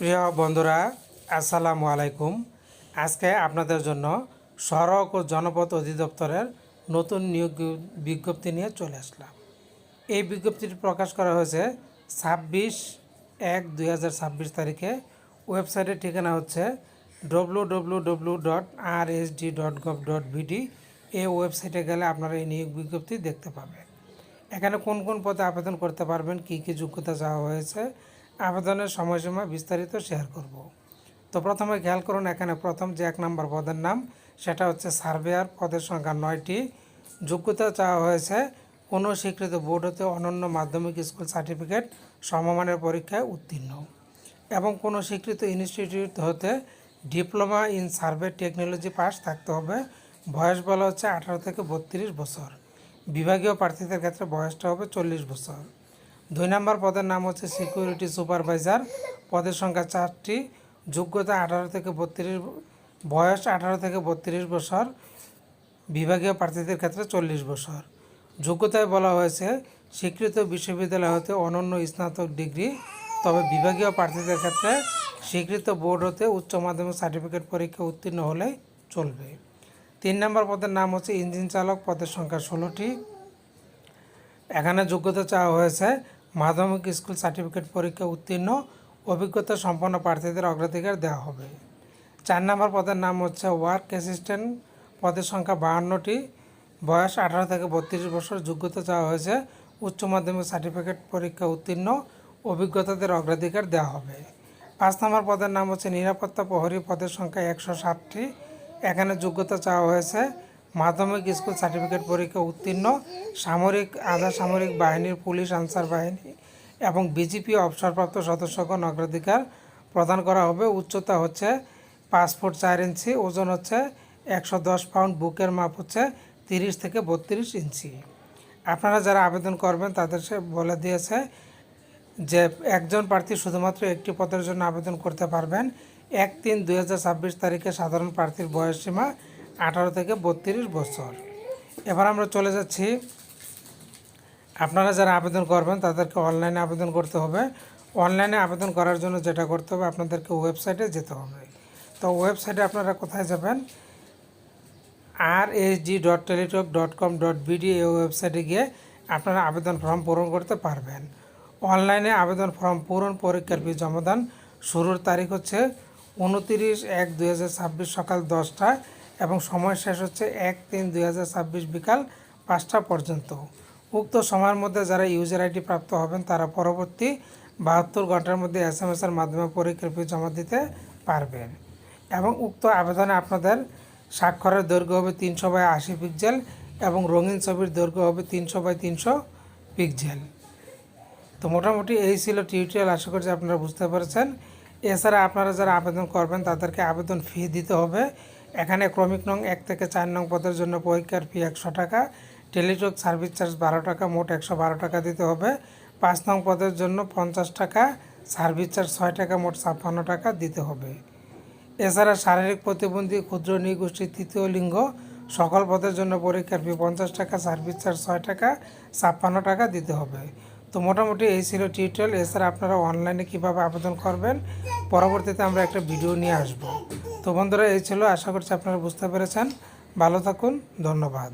প্রিয় বন্ধুরা, আসসালামু আলাইকুম। আজকে আপনাদের জন্য সড়ক ও জনপথ অধিদপ্তরের নতুন নিয়োগ বিজ্ঞপ্তি নিয়ে চলে আসলাম। এই বিজ্ঞপ্তিটি প্রকাশ করা হয়েছে 26/1/2026 তারিখে। ওয়েবসাইটের ঠিকানা হচ্ছে www.rsd.gov.bd। এই ওয়েবসাইটে গেলে আপনারা এই নিয়োগ বিজ্ঞপ্তি দেখতে পাবেন। এখানে কোন কোন পদে আবেদন করতে পারবেন, কী কী যোগ্যতা চাওয়া হয়েছে, আবেদনের সময়সীমা বিস্তারিত শেয়ার করব। তো প্রথমে খেয়াল করুন, এখানে প্রথম যে 1 নম্বর পদের নাম সেটা হচ্ছে সার্ভেয়ার। পদের সংখ্যা 9টি। যোগ্যতা চাওয়া হয়েছে কোনো স্বীকৃত বোর্ড হতে অনন্য মাধ্যমিক স্কুল সার্টিফিকেট সমমানের পরীক্ষায় উত্তীর্ণ এবং কোনো স্বীকৃত ইনস্টিটিউট হতে diploma in survey technology pass থাকতে হবে। বয়স বলা হচ্ছে 18 থেকে 32 বছর। বিভাগীয় প্রার্থীদের ক্ষেত্রে বয়সটা হবে 40 বছর। 2 নম্বর পদের নাম হচ্ছে সিকিউরিটি সুপারভাইজার। পদের সংখ্যা 4টি। যোগ্যতা 18 থেকে 32, বয়স 18 থেকে 32 বছর। বিভাগীয় প্রার্থীদের ক্ষেত্রে 40 বছর। যোগ্যতায় বলা হয়েছে স্বীকৃত বিশ্ববিদ্যালয় হতে অনন্য স্নাতক ডিগ্রি, তবে বিভাগীয় প্রার্থীদের ক্ষেত্রে স্বীকৃত বোর্ড হতে উচ্চ মাধ্যমিক সার্টিফিকেট পরীক্ষা উত্তীর্ণ হলে চলবে। 3 নম্বর পদের নাম হচ্ছে ইঞ্জিন চালক। পদের সংখ্যা 16টি। এখানে যোগ্যতা চাওয়া হয়েছে মাধ্যমিক স্কুল সার্টিফিকেট পরীক্ষা উত্তীর্ণ, অভিজ্ঞতা সম্পন্ন প্রার্থীদের অগ্রাধিকার দেওয়া হবে। 4 নম্বর পদের নাম হচ্ছে ওয়ার্ক অ্যাসিস্ট্যান্ট। পদের সংখ্যা 52টি। বয়স 18 থেকে 32 বছর। যোগ্যতা চাওয়া হয়েছে উচ্চ মাধ্যমিক সার্টিফিকেট পরীক্ষা উত্তীর্ণ, অভিজ্ঞতাদের অগ্রাধিকার দেওয়া হবে। 5 নম্বর পদের নাম হচ্ছে নিরাপত্তা প্রহরী। পদের সংখ্যা 160টি। এখানে যোগ্যতা চাওয়া হয়েছে মাধ্যমিক স্কুল সার্টিফিকেট পরীক্ষা উত্তীর্ণ, সামরিক, আধা সামরিক বাহিনীর, পুলিশ, আনসার বাহিনী এবং বিজিপি অবসরপ্রাপ্ত সদস্যগণ অগ্রাধিকার প্রদান করা হবে। উচ্চতা হচ্ছে 5 ফুট 4 ইঞ্চি, ওজন হচ্ছে 110 পাউন্ড, বুকের মাপ হচ্ছে 30 থেকে 32 ইঞ্চি। আপনারা যারা আবেদন করবেন তাদের সে বলে দিয়েছে যে একজন প্রার্থী শুধুমাত্র একটি পদের জন্য আবেদন করতে পারবেন। 1/3/2026 তারিখে সাধারণ প্রার্থীর বয়সসীমা 18 থেকে 32 বছর। এবার আমরা চলে যাচ্ছি, আপনারা যারা আবেদন করবেন তাদেরকে অনলাইনে আবেদন করতে হবে। অনলাইনে আবেদন করার জন্য যেটা করতে হবে, আপনাদেরকে ওয়েবসাইটে যেতে হবে। তো ওয়েবসাইটে আপনারা কোথায় যাবেন? rsd.teletalk.com.bd এই ওয়েবসাইটে গিয়ে আপনারা আবেদন ফর্ম পূরণ করতে পারবেন। অনলাইনে আবেদন ফর্ম পূরণ, পরীক্ষার ফি জমাদান শুরুর তারিখ হচ্ছে 29/1/2026 সকাল 10টা এবং সময় শেষ হচ্ছে 1/3/2026 বিকাল 5টা পর্যন্ত। উক্ত সময়ের মধ্যে যারা ইউজার আইডি প্রাপ্ত হবেন তারা পরবর্তী 72 ঘন্টার মধ্যে SMS-এর মাধ্যমে পরীক্ষার ফি জমা দিতে পারবেন এবং উক্ত আবেদনে আপনাদের স্বাক্ষরের দৈর্ঘ্য হবে 300/80 পিক্সেল এবং রঙিন ছবির দৈর্ঘ্য হবে 300/300 পিক্সেল। তো মোটামুটি এই ছিল টিউটোরিয়াল। আশা করছি আপনারা বুঝতে পেরেছেন। এছাড়া আপনারা যারা আবেদন করবেন তাদেরকে আবেদন ফি দিতে হবে। এখানে ক্রমিক নং 1 থেকে 4 নং পদের জন্য পরীক্ষার ফি 100 টাকা, টেলিটক সার্ভিস চার্জ 12 টাকা, মোট 112 টাকা দিতে হবে। 5 নং পদের জন্য 50 টাকা, সার্ভিস চার্জ 6 টাকা, মোট 56 টাকা দিতে হবে। এছাড়া শারীরিক প্রতিবন্ধী, ক্ষুদ্র নৃগোষ্ঠী, তৃতীয় লিঙ্গ সকল পদের জন্য পরীক্ষার ফি 50 টাকা, সার্ভিস চার্জ 6 টাকা, 56 টাকা দিতে হবে। তো মোটামুটি এই ছিল টিউটোরিয়াল। এছাড়া আপনারা অনলাইনে কীভাবে আবেদন করবেন পরবর্তীতে আমরা একটা ভিডিও নিয়ে আসব। তো বন্ধুরা, এই ছিল। আশা করছি আপনারা বুঝতে পেরেছেন। ভালো থাকুন। ধন্যবাদ।